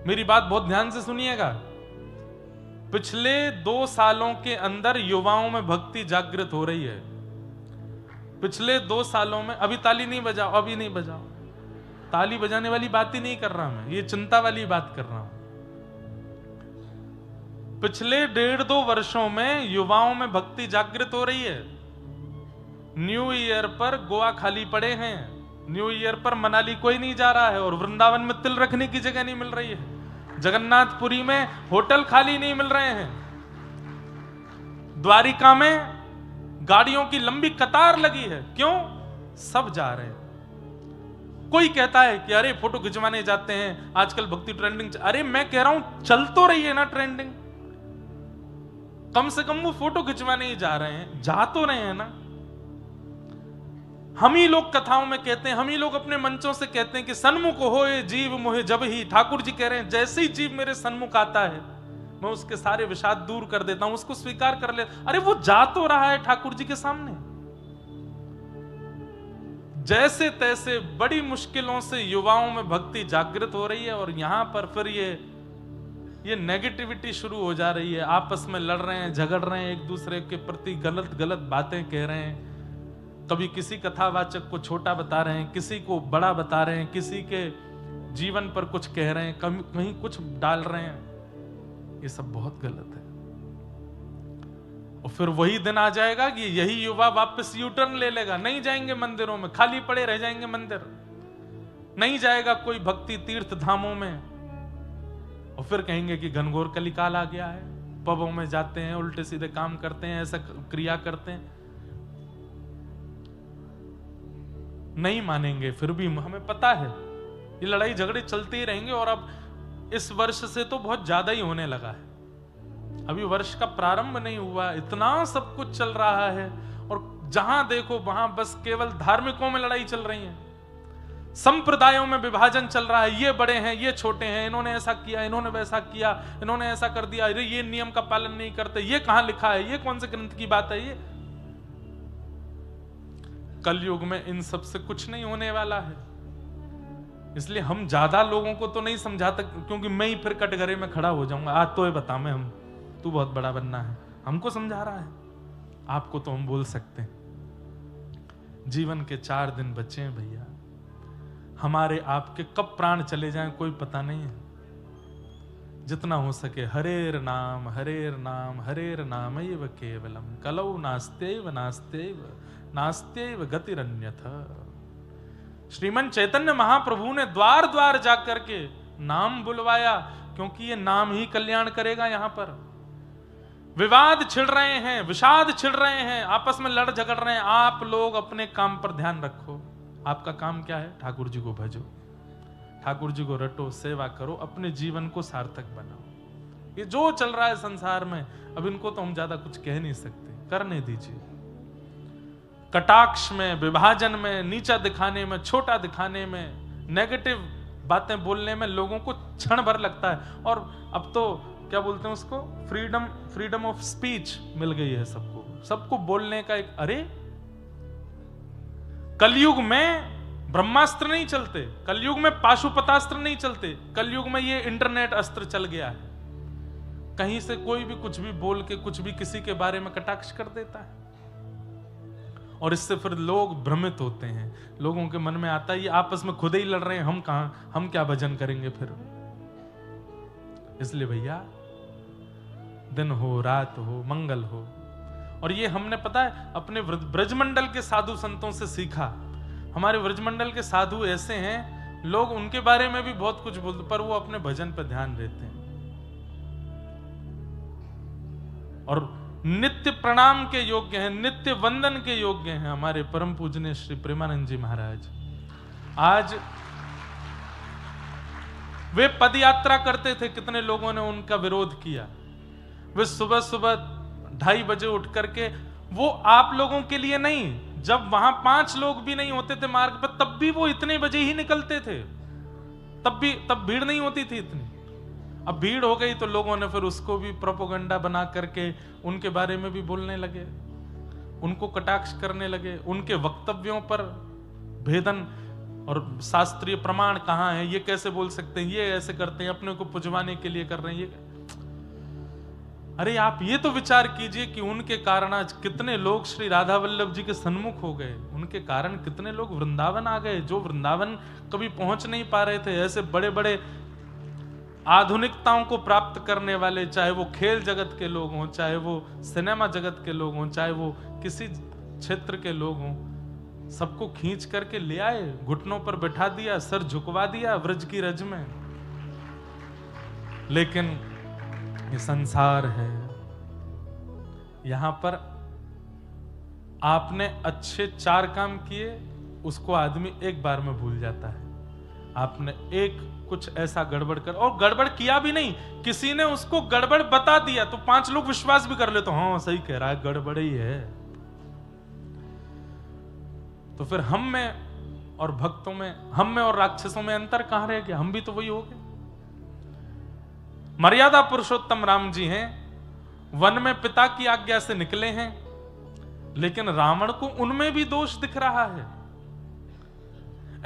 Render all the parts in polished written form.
मेरी बात बहुत ध्यान से सुनिएगा। पिछले 2 सालों के अंदर युवाओं में भक्ति जागृत हो रही है। पिछले 2 सालों में, अभी ताली नहीं बजाओ, अभी नहीं बजाओ, ताली बजाने वाली बात ही नहीं कर रहा मैं, ये चिंता वाली बात कर रहा हूं। पिछले 1.5-2 वर्षों में युवाओं में भक्ति जागृत हो रही है। न्यू ईयर पर गोवा खाली पड़े हैं, न्यू ईयर पर मनाली कोई नहीं जा रहा है, और वृंदावन में तिल रखने की जगह नहीं मिल रही है, जगन्नाथपुरी में होटल खाली नहीं मिल रहे हैं, द्वारिका में गाड़ियों की लंबी कतार लगी है। क्यों? सब जा रहे हैं। कोई कहता है कि अरे फोटो खिंचवाने जाते हैं, आजकल भक्ति ट्रेंडिंग। अरे मैं कह रहा हूं चल तो रही है ना ट्रेंडिंग, कम से कम वो फोटो खिंचवाने ही जा रहे हैं, जा तो रहे हैं ना। हम ही लोग कथाओं में कहते हैं, हम ही लोग अपने मंचों से कहते हैं कि सन्मुख होए जीव मोहे जब ही। ठाकुर जी कह रहे हैं जैसे ही जीव मेरे सन्मुख आता है मैं उसके सारे विषाद दूर कर देता हूं, उसको स्वीकार कर ले। अरे वो जा तो रहा है ठाकुर जी के सामने, जैसे तैसे बड़ी मुश्किलों से युवाओं में भक्ति जागृत हो रही है, और यहां पर फिर ये नेगेटिविटी शुरू हो जा रही है। आपस में लड़ रहे हैं, झगड़ रहे हैं, एक दूसरे के प्रति गलत गलत बातें कह रहे हैं। कभी किसी कथावाचक को छोटा बता रहे हैं, किसी को बड़ा बता रहे हैं, किसी के जीवन पर कुछ कह रहे हैं, कहीं कुछ डाल रहे हैं। ये सब बहुत गलत है। और फिर वही दिन आ जाएगा कि यही युवा वापस यू टर्न ले लेगा, नहीं जाएंगे मंदिरों में, खाली पड़े रह जाएंगे मंदिर, नहीं जाएगा कोई भक्ति तीर्थ धामों में, और फिर कहेंगे कि घनघोर कलिकाल आ गया है। पबों में जाते हैं, उल्टे सीधे काम करते हैं, ऐसा क्रिया करते हैं। नहीं मानेंगे, फिर भी हमें पता है ये लड़ाई झगड़े चलते ही रहेंगे। और अब इस वर्ष से तो बहुत ज्यादा ही होने लगा है, अभी वर्ष का प्रारंभ नहीं हुआ, इतना सब कुछ चल रहा है। और जहां देखो वहां बस केवल धार्मिकों में लड़ाई चल रही है, संप्रदायों में विभाजन चल रहा है। ये बड़े हैं, ये छोटे हैं, इन्होंने ऐसा किया, इन्होंने वैसा किया, इन्होंने ऐसा कर दिया, अरे ये नियम का पालन नहीं करते, ये कहां लिखा है, ये कौन से ग्रंथ की बात है। ये कलयुग में इन सब से कुछ नहीं होने वाला है। इसलिए हम ज्यादा लोगों को तो नहीं समझाते, क्योंकि मैं ही फिर कटघरे में खड़ा हो जाऊंगा। आज तो ये बता मैं, हम तू बहुत बड़ा बनना है, हमको समझा रहा है, आपको तो हम बोल सकते हैं। जीवन के 4 दिन बचे हैं भैया, हमारे आपके कब प्राण चले जाएं कोई पता नहीं है। जितना हो सके हरेर नाम हरेर नाम हरेर नाम एव केवलम कलौ नास्त्यैव नास्त्यैव नास्त्यैव गतिरन्यथा। श्रीमन चैतन्य महाप्रभु ने द्वार द्वार जाकर के नाम बुलवाया, क्योंकि ये नाम ही कल्याण करेगा। यहां पर विवाद छिड़ रहे हैं, विषाद छिड़ रहे हैं, आपस में लड़ झगड़ रहे हैं। आप लोग अपने काम पर ध्यान रखो। आपका काम क्या है? ठाकुर जी को भजो, ठाकुर जी को रटो, सेवा करो, अपने जीवन को सार्थक बनाओ। ये जो चल रहा है संसार में, अब इनको तो हम ज्यादा कुछ कह नहीं सकते, करने दीजिए। कटाक्ष में, विभाजन में, नीचा दिखाने में, छोटा दिखाने में, नेगेटिव बातें बोलने में लोगों को क्षण भर लगता है। और अब तो क्या बोलते हैं उसको, फ्रीडम ऑफ स्पीच मिल गई है सबको बोलने का एक। अरे कलयुग में ब्रह्मास्त्र नहीं चलते, कलयुग में पाशुपतास्त्र नहीं चलते, कलयुग में ये इंटरनेट अस्त्र चल गया है। कहीं से कोई भी कुछ भी बोल के कुछ भी किसी के बारे में कटाक्ष कर देता है, और इससे फिर लोग भ्रमित होते हैं। लोगों के मन में आता है ये आपस में खुद ही लड़ रहे हैं, हम कहां, हम क्या भजन करेंगे फिर। इसलिए भैया दिन हो, रात हो, मंगल हो। और ये हमने पता है अपने ब्रजमंडल के साधु संतों से सीखा। हमारे ब्रजमंडल के साधु ऐसे हैं, लोग उनके बारे में भी बहुत कुछ बोलते, पर वो अपने भजन पर ध्यान देते हैं और नित्य प्रणाम के योग्य हैं, नित्य वंदन के योग्य हैं। हमारे परम पूजनीय श्री प्रेमानंद जी महाराज आज वे पद यात्रा करते थे, कितने लोगों ने उनका विरोध किया। वे सुबह सुबह 2:30 बजे उठ करके, वो आप लोगों के लिए नहीं, जब वहां 5 लोग भी नहीं होते थे मार्ग पर, तब भी वो इतने बजे ही निकलते थे, तब भीड़ नहीं होती थी इतनी। अब भीड़ हो गई तो लोगों ने फिर उसको भी प्रोपेगेंडा बना करके उनके बारे में भी बोलने लगे, उनको कटाक्ष करने लगे, उनके वक्तव्यों पर भेदन और शास्त्रीय प्रमाण कहाँ है, ये कैसे बोल सकते हैं, ये ऐसे करते हैं, अपने को पुजवाने के लिए कर रहे हैं ये। अरे आप ये तो विचार कीजिए कि उनके कारण आज कितने लोग श्री राधा वल्लभ जी के सन्मुख हो गए, उनके कारण कितने लोग वृंदावन आ गए, जो वृंदावन कभी पहुंच नहीं पा रहे थे। ऐसे बड़े बड़े आधुनिकताओं को प्राप्त करने वाले, चाहे वो खेल जगत के लोग हों, चाहे वो सिनेमा जगत के लोग हों, चाहे वो किसी क्षेत्र के लोग हों, सबको खींच करके ले आए, घुटनों पर बैठा दिया, सर झुकवा दिया व्रज की रज में। लेकिन ये संसार है, यहां पर आपने अच्छे 4 काम किए, उसको आदमी एक बार में भूल जाता है। आपने एक कुछ ऐसा गड़बड़ कर, और गड़बड़ किया भी नहीं, किसी ने उसको गड़बड़ बता दिया तो 5 लोग विश्वास भी कर ले, तो हाँ सही कह रहा है, गड़बड़ ही है। तो फिर हम में और भक्तों में, हम में और राक्षसों में अंतर कहां रह गया? हम भी तो वही हो गए। मर्यादा पुरुषोत्तम राम जी हैं, वन में पिता की आज्ञा से निकले हैं, लेकिन रावण को उनमें भी दोष दिख रहा है।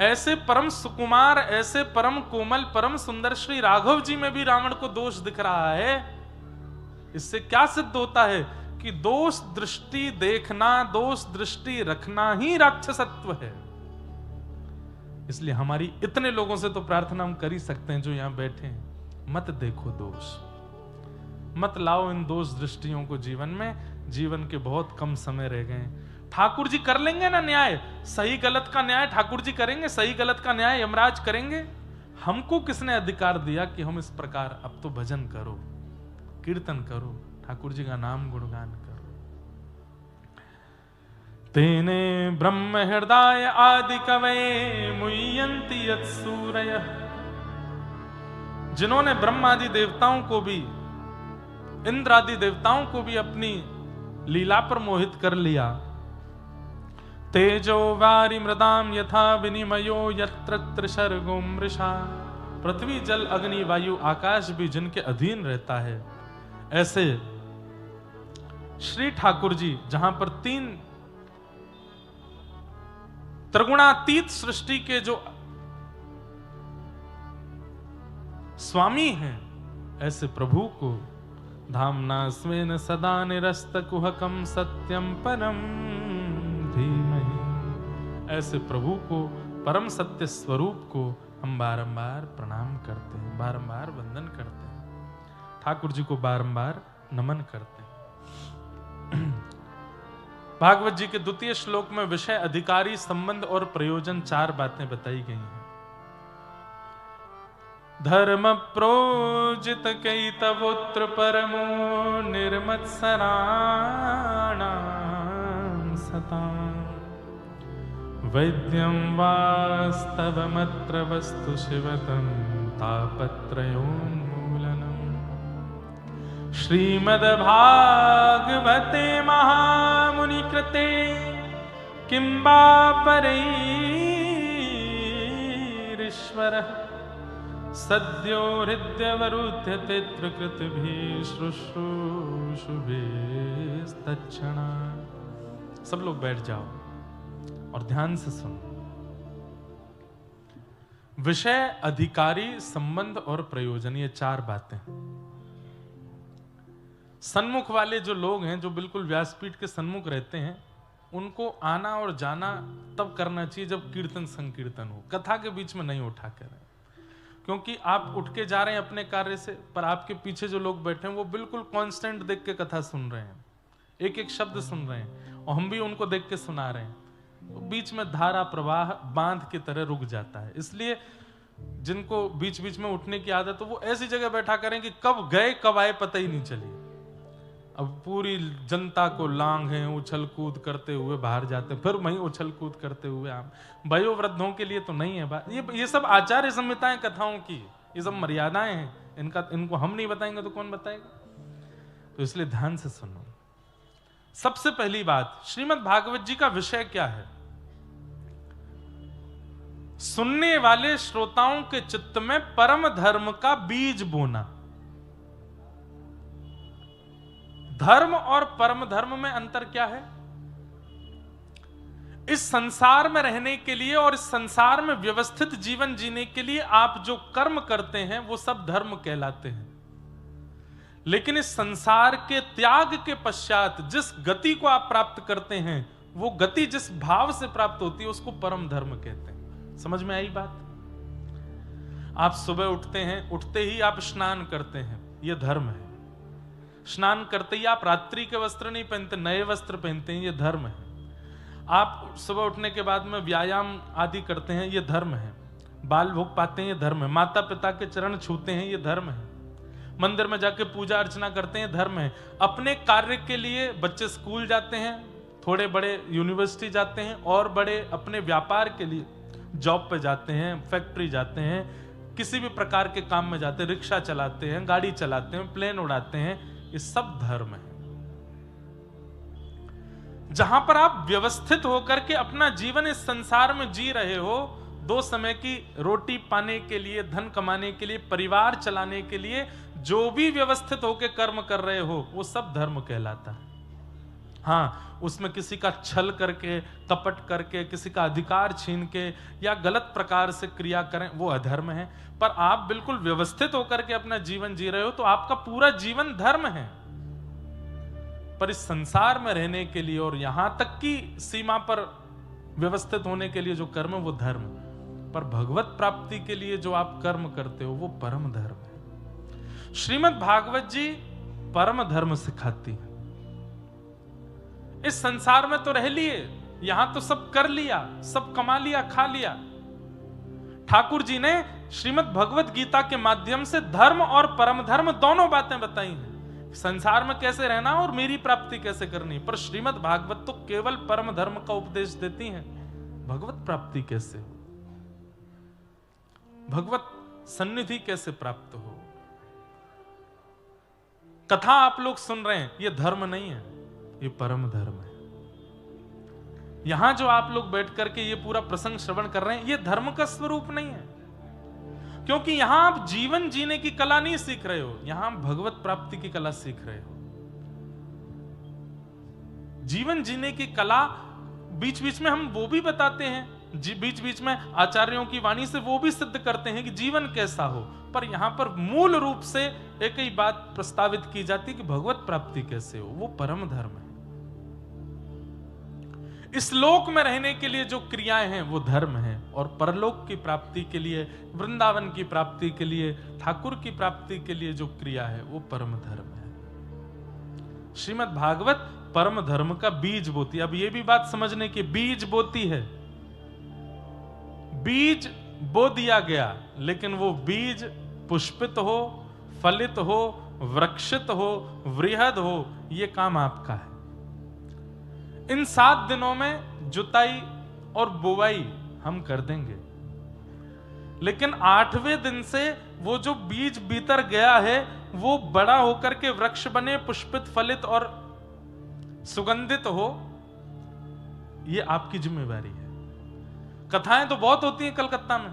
ऐसे परम सुकुमार, ऐसे परम कोमल, परम सुंदर श्री राघव जी में भी रावण को दोष दिख रहा है। इससे क्या सिद्ध होता है कि दोष दृष्टि देखना, दोष दृष्टि रखना ही राक्षसत्व है। इसलिए हमारी इतने लोगों से तो प्रार्थना हम कर ही सकते हैं जो यहां बैठे हैं, मत देखो दोष, मत लाओ इन दोष दृष्टियों को जीवन में। जीवन के बहुत कम समय रह गए। ठाकुर जी कर लेंगे ना न्याय, सही गलत का न्याय ठाकुर जी करेंगे, सही गलत का न्याय यमराज करेंगे। हमको किसने अधिकार दिया कि हम इस प्रकार, अब तो भजन करो, कीर्तन करो, ठाकुर जी का नाम गुणगान करो। तेने ब्रह्म हृदय आदि कवये मुह्यन्ति यत्सूरयः। जिन्होंने ब्रह्म आदि देवताओं को भी, इंद्र आदि देवताओं को भी अपनी लीला पर मोहित कर लिया। तेजो वारि मृदाम यथा विनिमयो यत्र सर्गो मृषा। पृथ्वी जल अग्नि वायु आकाश भी जिनके अधीन रहता है, ऐसे श्री ठाकुर जी जहां पर 3 त्रिगुणातीत सृष्टि के जो स्वामी हैं, ऐसे प्रभु को धामना स्वेन सदा निरस्त कुहकम सत्यम परम धीमहि। ऐसे प्रभु को, परम सत्य स्वरूप को हम बारंबार प्रणाम करते हैं, बारंबार वंदन करते हैं, ठाकुर जी को बारंबार नमन करते हैं। भागवत जी के 2 श्लोक में विषय, अधिकारी, संबंध और प्रयोजन 4 बातें बताई गई हैं। धर्म प्रोजित कैतवोत्र परमो निर्मत्सराणां सतां। वैद्यं वास्तवमत्र वस्तु शिवतं तापत्रयोन्मूलनम्। श्रीमद्भागवते महामुनिकृते किं वा परैरीश्वरः सद्यो हृदयवरुध्यते त्रिकृतिभिः शुश्रूषुभिस्तत्क्षणा। सब लोग बैठ जाओ और ध्यान से सुनो। विषय, अधिकारी, संबंध और प्रयोजन, ये 4 बातें। सन्मुख वाले जो लोग हैं, जो बिल्कुल व्यासपीठ के सन्मुख रहते हैं, उनको आना और जाना तब करना चाहिए जब कीर्तन संकीर्तन हो, कथा के बीच में नहीं उठा कर। क्योंकि आप उठ के जा रहे हैं अपने कार्य से, पर आपके पीछे जो लोग बैठे हैं वो बिल्कुल कांस्टेंट देख के कथा सुन रहे हैं, एक एक शब्द सुन रहे हैं, और हम भी उनको देख के सुना रहे हैं। तो बीच में धारा प्रवाह बांध की तरह रुक जाता है। इसलिए जिनको बीच बीच में उठने की आदत, तो वो ऐसी जगह बैठा करें कि कब गए कब आए पता ही नहीं चली। अब पूरी जनता को लांघे उछल कूद करते हुए बाहर जाते, फिर वहीं उछल कूद करते हुए आप। वयोवृद्धों के लिए तो नहीं है बात, ये सब आचार्य संहिताएं कथाओं की, ये सब मर्यादाएं हैं, इनको हम नहीं बताएंगे तो कौन बताएगा। तो इसलिए ध्यान से सुनो। सबसे पहली बात, श्रीमद् भागवत जी का विषय क्या है? सुनने वाले श्रोताओं के चित्त में परम धर्म का बीज बोना। धर्म और परम धर्म में अंतर क्या है? इस संसार में रहने के लिए और इस संसार में व्यवस्थित जीवन जीने के लिए आप जो कर्म करते हैं वो सब धर्म कहलाते हैं। लेकिन इस संसार के त्याग के पश्चात जिस गति को आप प्राप्त करते हैं, वो गति जिस भाव से प्राप्त होती है उसको परम धर्म कहते हैं। समझ में आई बात? आप सुबह उठते हैं, उठते ही आप स्नान करते हैं, यह धर्म है। स्नान करते ही आप रात्रि के वस्त्र नहीं पहनते, नए वस्त्र पहनते हैं, यह धर्म है। आप सुबह उठने के बाद में व्यायाम आदि करते हैं, यह धर्म है। बाल भोग पाते हैं, यह धर्म है। माता पिता के चरण छूते हैं, यह धर्म है। मंदिर में जाके पूजा अर्चना करते हैं, धर्म है। अपने कार्य के लिए बच्चे स्कूल जाते हैं, थोड़े बड़े यूनिवर्सिटी जाते हैं, और बड़े अपने व्यापार के लिए जॉब पे जाते हैं, फैक्ट्री जाते हैं, किसी भी प्रकार के काम में जाते हैं, रिक्शा चलाते हैं, गाड़ी चलाते हैं, प्लेन उड़ाते हैं, ये सब धर्म है। जहां पर आप व्यवस्थित होकर के अपना जीवन इस संसार में जी रहे हो, 2 समय की रोटी पाने के लिए, धन कमाने के लिए, परिवार चलाने के लिए जो भी व्यवस्थित होकर कर्म कर रहे हो, वो सब धर्म कहलाता है। हाँ, उसमें किसी का छल करके, कपट करके, किसी का अधिकार छीन के या गलत प्रकार से क्रिया करें, वो अधर्म है। पर आप बिल्कुल व्यवस्थित होकर के अपना जीवन जी रहे हो तो आपका पूरा जीवन धर्म है। पर इस संसार में रहने के लिए और यहां तक की सीमा पर व्यवस्थित होने के लिए जो कर्म है वो धर्म, पर भगवत प्राप्ति के लिए जो आप कर्म करते हो वो परम धर्म है। श्रीमद् भागवत जी परम धर्म सिखाती है। इस संसार में तो रह लिए, यहां तो सब कर लिया, सब कमा लिया, खा लिया। ठाकुर जी ने श्रीमद् भगवत गीता के माध्यम से धर्म और परम धर्म दोनों बातें बताई हैं। संसार में कैसे रहना और मेरी प्राप्ति कैसे करनी। पर श्रीमद् भागवत तो केवल परम धर्म का उपदेश देती हैं। भगवत प्राप्ति कैसे हो, भगवत सन्निधि कैसे प्राप्त हो। कथा आप लोग सुन रहे हैं, यह धर्म नहीं है, ये परम धर्म है। यहां जो आप लोग बैठ करके ये पूरा प्रसंग श्रवण कर रहे हैं, ये धर्म का स्वरूप नहीं है, क्योंकि यहां आप जीवन जीने की कला नहीं सीख रहे हो, यहां भगवत प्राप्ति की कला सीख रहे हो। जीवन जीने की कला बीच बीच में हम वो भी बताते हैं, बीच बीच में आचार्यों की वाणी से वो भी सिद्ध करते हैं कि जीवन कैसा हो। पर यहां पर मूल रूप से एक ही बात प्रस्तावित की जाती है कि भगवत प्राप्ति कैसे हो, वो परम धर्म है। इस लोक में रहने के लिए जो क्रियाएं हैं वो धर्म है, और परलोक की प्राप्ति के लिए, वृंदावन की प्राप्ति के लिए, ठाकुर की प्राप्ति के लिए जो क्रिया है वो परम धर्म है। श्रीमद् भागवत परम धर्म का बीज बोती है। अब ये भी बात समझने की, बीज बोती है, बीज बो दिया गया, लेकिन वो बीज पुष्पित हो, फलित हो, वृक्षित हो, वृहद हो, ये काम आपका है। इन 7 दिनों में जुताई और बुवाई हम कर देंगे, लेकिन 8वें दिन से वो जो बीज भीतर गया है वो बड़ा होकर के वृक्ष बने, पुष्पित, फलित और सुगंधित हो, ये आपकी जिम्मेवारी है। कथाएं तो बहुत होती हैं कलकत्ता में,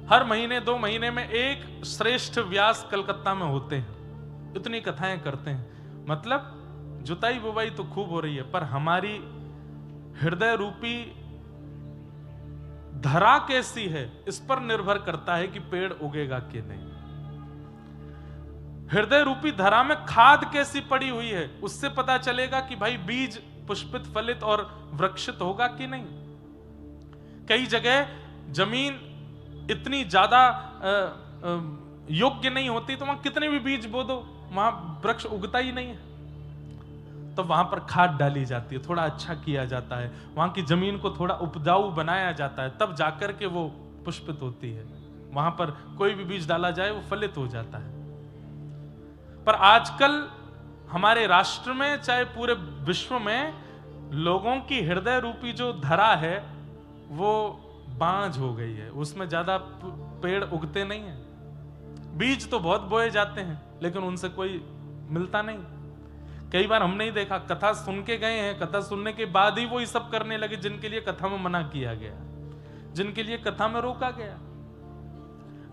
हर महीने 2 महीने में एक श्रेष्ठ व्यास कलकत्ता में होते हैं, इतनी कथाएं करते हैं। मतलब जुताई बुवाई तो खूब हो रही है, पर हमारी हृदय रूपी धरा कैसी है इस पर निर्भर करता है कि पेड़ उगेगा कि नहीं। हृदय रूपी धरा में खाद कैसी पड़ी हुई है उससे पता चलेगा कि भाई बीज पुष्पित, फलित और वृक्षित होगा कि नहीं। कई जगह जमीन इतनी ज्यादा योग्य नहीं होती, तो वहां कितने भी बीज बो दो वहां वृक्ष उगता ही नहीं है। तो वहां पर खाद डाली जाती है, थोड़ा अच्छा किया जाता है, वहां की जमीन को थोड़ा उपजाऊ बनाया जाता है, तब जाकर के वो पुष्पित होती है। वहां पर कोई भी बीज डाला जाए वो फलित हो जाता है। पर आजकल हमारे राष्ट्र में, चाहे पूरे विश्व में, लोगों की हृदय रूपी जो धरा है वो बांझ हो गई है, उसमें ज्यादा पेड़ उगते नहीं हैं। बीज तो बहुत बोए जाते हैं लेकिन उनसे कोई मिलता नहीं। कई बार हमने ही देखा, कथा सुन के गए हैं, कथा सुनने के बाद ही वो ये सब करने लगे जिनके लिए कथा में मना किया गया, जिनके लिए कथा में रोका गया।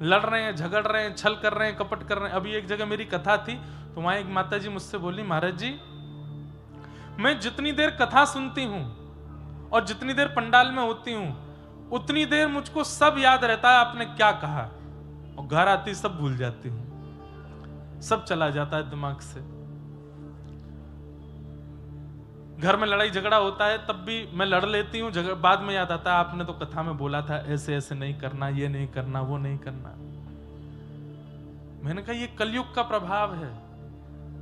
लड़ रहे हैं, झगड़ रहे हैं, छल कर रहे हैं, कपट कर रहे हैं। अभी एक जगह मेरी कथा थी तो वहां एक माता जी मुझसे बोली, महाराज जी मैं जितनी देर कथा सुनती हूं और जितनी देर पंडाल में होती हूं उतनी देर मुझको सब याद रहता है आपने क्या कहा, और घर आती सब भूल जाती हूं, सब चला जाता है दिमाग से। घर में लड़ाई झगड़ा होता है तब भी मैं लड़ लेती हूँ, बाद में याद आता है आपने तो कथा में बोला था ऐसे ऐसे नहीं करना, ये नहीं करना, वो नहीं करना। मैंने कहा ये कलयुग का प्रभाव है।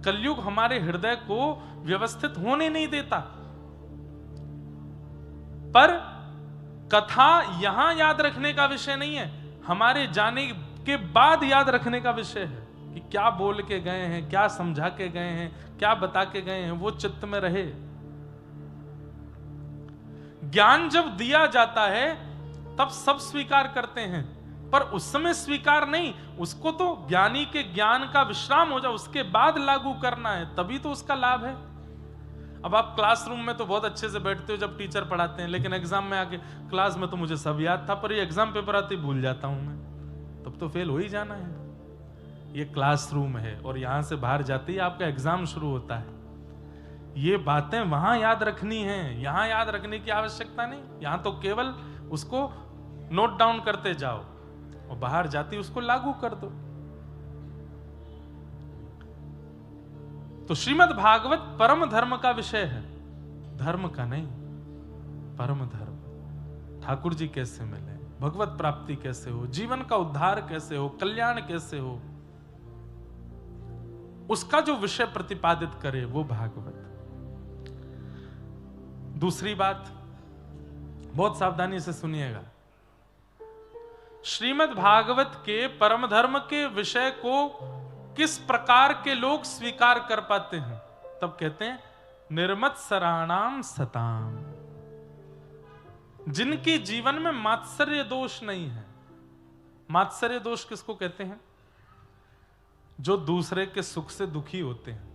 कलयुग हमारे हृदय को व्यवस्थित होने नहीं देता। पर कथा यहां याद रखने का विषय नहीं है, हमारे जाने के बाद याद रखने का विषय है कि क्या बोल के गए हैं, क्या समझा के गए हैं, क्या बता के गए हैं, वो चित्त में रहे। ज्ञान जब दिया जाता है तब सब स्वीकार करते हैं, पर उस समय स्वीकार नहीं, उसको तो ज्ञानी के ज्ञान का विश्राम हो जाए उसके बाद लागू करना है, तभी तो उसका लाभ है। अब आप क्लासरूम में तो बहुत अच्छे से बैठते हो जब टीचर पढ़ाते हैं, लेकिन एग्जाम में आके क्लास में तो मुझे सब याद था, पर ये एग्जाम पेपर आते ही भूल जाता हूं मैं, तब तो फेल हो ही जाना है। ये क्लासरूम है और यहां से बाहर जाते ही आपका एग्जाम शुरू होता है। ये बातें वहां याद रखनी है, यहां याद रखने की आवश्यकता नहीं। यहां तो केवल उसको नोट डाउन करते जाओ और बाहर जाती उसको लागू कर दो। तो श्रीमद् भागवत परम धर्म का विषय है, धर्म का नहीं, परम धर्म। ठाकुर जी कैसे मिले, भगवत प्राप्ति कैसे हो, जीवन का उद्धार कैसे हो, कल्याण कैसे हो, उसका जो विषय प्रतिपादित करे वो भागवत। दूसरी बात बहुत सावधानी से सुनिएगा, श्रीमद् भागवत के परम धर्म के विषय को किस प्रकार के लोग स्वीकार कर पाते हैं, तब कहते हैं निर्मत्सराणाम सताम, जिनके जीवन में मात्सर्य दोष नहीं है। मात्सर्य दोष किसको कहते हैं? जो दूसरे के सुख से दुखी होते हैं।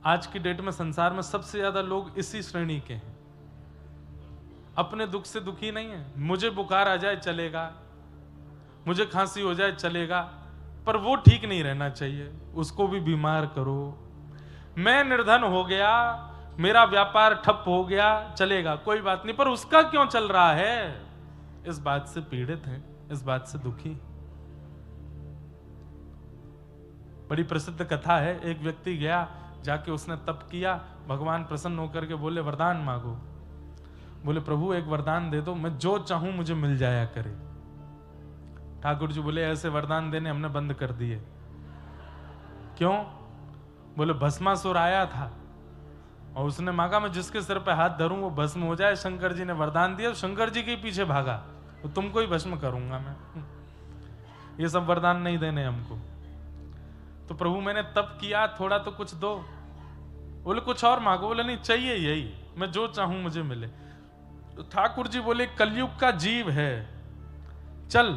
आज की डेट में संसार में सबसे ज्यादा लोग इसी श्रेणी के हैं, अपने दुख से दुखी नहीं है। मुझे बुखार आ जाए चलेगा, मुझे खांसी हो जाए चलेगा, पर वो ठीक नहीं रहना चाहिए, उसको भी बीमार करो। मैं निर्धन हो गया, मेरा व्यापार ठप हो गया, चलेगा, कोई बात नहीं, पर उसका क्यों चल रहा है, इस बात से पीड़ित हैं, इस बात से दुखी। बड़ी प्रसिद्ध कथा है, एक व्यक्ति गया, जाके उसने तप किया, भगवान प्रसन्न होकर के बोले वरदान मांगो। बोले प्रभु एक वरदान दे दो, मैं जो चाहूं मुझे मिल जाया करे। ठाकुर जी बोले ऐसे वरदान देने हमने बंद कर दिए। क्यों? बोले भस्मासुर आया था और उसने मांगा मैं जिसके सिर पे हाथ धरूं वो भस्म हो जाए। शंकर जी ने वरदान दिया, शंकर जी के पीछे भागा, तो तुमको ही भस्म करूंगा मैं। ये सब वरदान नहीं देने हमको। तो प्रभु मैंने तप किया, थोड़ा तो कुछ दो। बोले कुछ और मांगो। बोले नहीं चाहिए यही, मैं जो चाहूं मुझे मिले। तो ठाकुर जी बोले कलयुग का जीव है, चल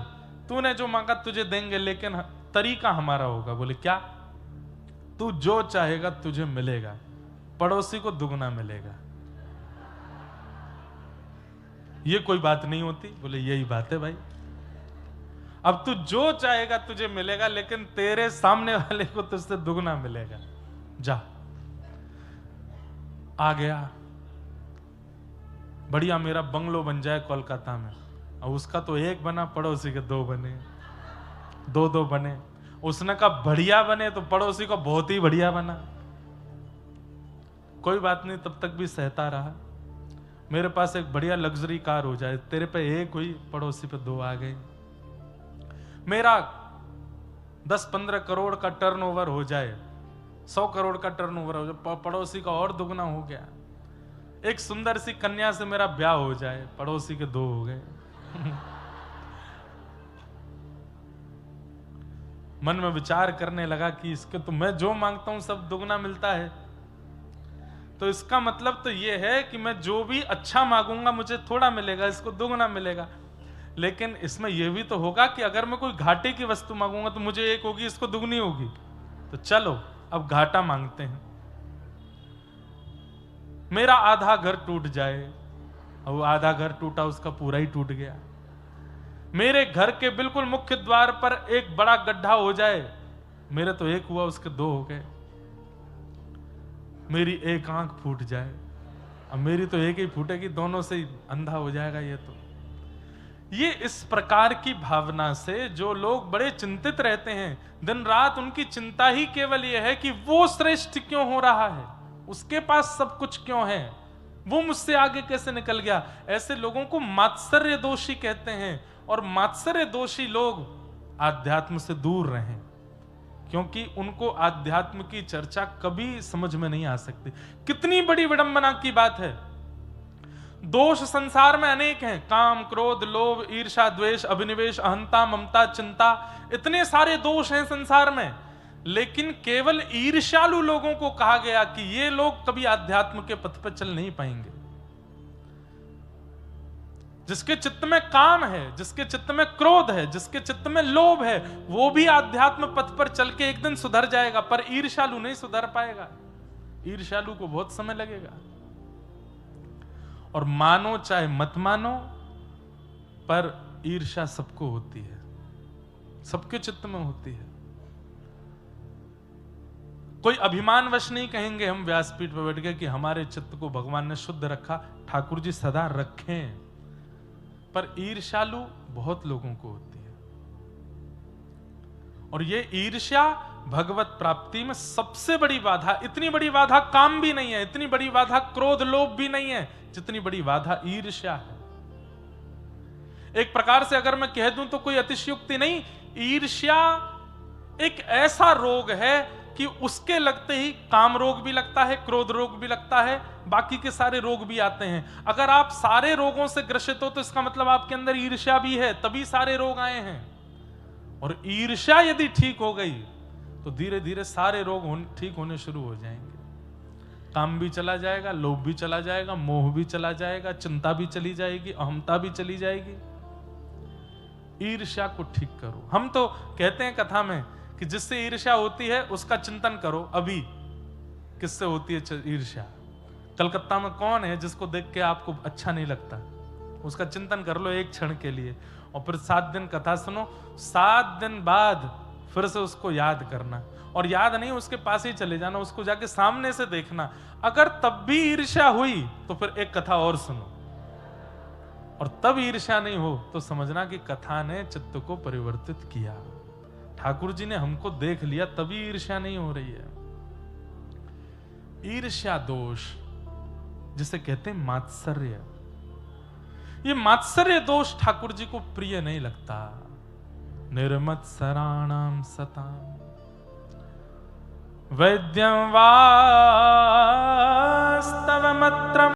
तूने जो मांगा तुझे देंगे, लेकिन तरीका हमारा होगा। बोले क्या? तू जो चाहेगा तुझे मिलेगा, पड़ोसी को दुगना मिलेगा। ये कोई बात नहीं होती। बोले यही बात है भाई, अब तू जो चाहेगा तुझे मिलेगा, लेकिन तेरे सामने वाले को तुझसे दुगना मिलेगा। जा। आ गया, बढ़िया मेरा बंगलो बन जाए कोलकाता में, और उसका तो एक बना, पड़ोसी के दो बने, दो बने। उसने कहा बढ़िया बने, तो पड़ोसी को बहुत ही बढ़िया बना। कोई बात नहीं, तब तक भी सहता रहा। मेरे पास एक बढ़िया लग्जरी कार हो जाए, तेरे पे एक हुई, पड़ोसी पे दो आ गए। मेरा 10-15 करोड़ का टर्नओवर हो जाए, 100 करोड़ का टर्नओवर हो जाए, पड़ोसी का और दुगना हो गया। एक सुंदर सी कन्या से मेरा ब्याह हो जाए, पड़ोसी के दो हो गए। मन में विचार करने लगा कि इसके तो मैं जो मांगता हूं सब दुगना मिलता है, तो इसका मतलब तो यह है कि मैं जो भी अच्छा मांगूंगा मुझे थोड़ा मिलेगा, इसको दुगना मिलेगा। लेकिन इसमें यह भी तो होगा कि अगर मैं कोई घाटे की वस्तु मांगूंगा तो मुझे एक होगी, इसको दुगनी होगी। तो चलो अब घाटा मांगते हैं। मेरा आधा घर टूट जाए, और वो आधा घर टूटा, उसका पूरा ही टूट गया। मेरे घर के बिल्कुल मुख्य द्वार पर एक बड़ा गड्ढा हो जाए, मेरे तो एक हुआ, उसके दो हो गए। मेरी एक आंख फूट जाए, अब मेरी तो एक ही फूटेगी, दोनों से ही अंधा हो जाएगा ये इस प्रकार की भावना से जो लोग बड़े चिंतित रहते हैं, दिन रात उनकी चिंता ही केवल यह है कि वो श्रेष्ठ क्यों हो रहा है, उसके पास सब कुछ क्यों है, वो मुझसे आगे कैसे निकल गया। ऐसे लोगों को मात्सर्य दोषी कहते हैं, और मात्सर्य दोषी लोग आध्यात्म से दूर रहें, क्योंकि उनको आध्यात्म की चर्चा कभी समझ में नहीं आ सकती। कितनी बड़ी विडंबना की बात है। दोष संसार में अनेक हैं, काम, क्रोध, लोभ, ईर्ष्या, द्वेष, अभिनिवेश, अहंता, ममता, चिंता, इतने सारे दोष हैं संसार में, लेकिन केवल ईर्ष्यालु लोगों को कहा गया कि ये लोग कभी आध्यात्म के पथ पर चल नहीं पाएंगे। जिसके चित्त में काम है, जिसके चित्त में क्रोध है, जिसके चित्त में लोभ है, वो भी आध्यात्म पथ पर चल के एक दिन सुधर जाएगा, पर ईर्ष्यालु नहीं सुधर पाएगा। ईर्ष्यालु को बहुत समय लगेगा। और मानो चाहे मत मानो, पर ईर्ष्या सबको होती है, सबके चित्त में होती है। कोई अभिमानवश नहीं कहेंगे हम व्यासपीठ पर बैठ गए कि हमारे चित्त को भगवान ने शुद्ध रखा, ठाकुर जी सदा रखें, पर ईर्ष्यालु बहुत लोगों को होती है। और ये ईर्ष्या भगवत प्राप्ति में सबसे बड़ी बाधा, इतनी बड़ी बाधा काम भी नहीं है, इतनी बड़ी बाधा क्रोध लोभ भी नहीं है, जितनी बड़ी बाधा ईर्ष्या है। एक प्रकार से अगर मैं कह दूं तो कोई अतिशयोक्ति नहीं, ईर्ष्या एक ऐसा रोग है कि उसके लगते ही काम रोग भी लगता है, क्रोध रोग भी लगता है, बाकी के सारे रोग भी आते हैं। अगर आप सारे रोगों से ग्रसित हो तो इसका मतलब आपके अंदर ईर्ष्या भी है, तभी सारे रोग आए हैं। और ईर्ष्या यदि ठीक हो गई तो धीरे धीरे सारे रोग ठीक होने शुरू हो जाएंगे। काम भी चला जाएगा, लोभ भी चला जाएगा, मोह भी चला जाएगा, चिंता भी चली जाएगी, अहमता भी चली जाएगी। ईर्ष्या को ठीक करो। हम तो कहते हैं कथा में कि जिससे ईर्ष्या होती है उसका चिंतन करो। अभी किससे होती है ईर्ष्या? कलकत्ता में कौन है जिसको देख के आपको अच्छा नहीं लगता? उसका चिंतन कर लो एक क्षण के लिए, और फिर 7 दिन कथा सुनो, 7 दिन बाद फिर से उसको याद करना, और याद नहीं उसके पास ही चले जाना, उसको जाके सामने से देखना। अगर तब भी ईर्ष्या हुई तो फिर एक कथा और सुनो, और तब ईर्ष्या नहीं हो तो समझना कि कथा ने चित्त को परिवर्तित किया, ठाकुर जी ने हमको देख लिया, तभी ईर्ष्या नहीं हो रही है। ईर्ष्या दोष जिसे कहते हैं मात्सर्य, ये मात्सर्य दोष ठाकुर जी को प्रिय नहीं लगता। निर्मत्सराणाम सताम वैद्यं वास्तवमत्र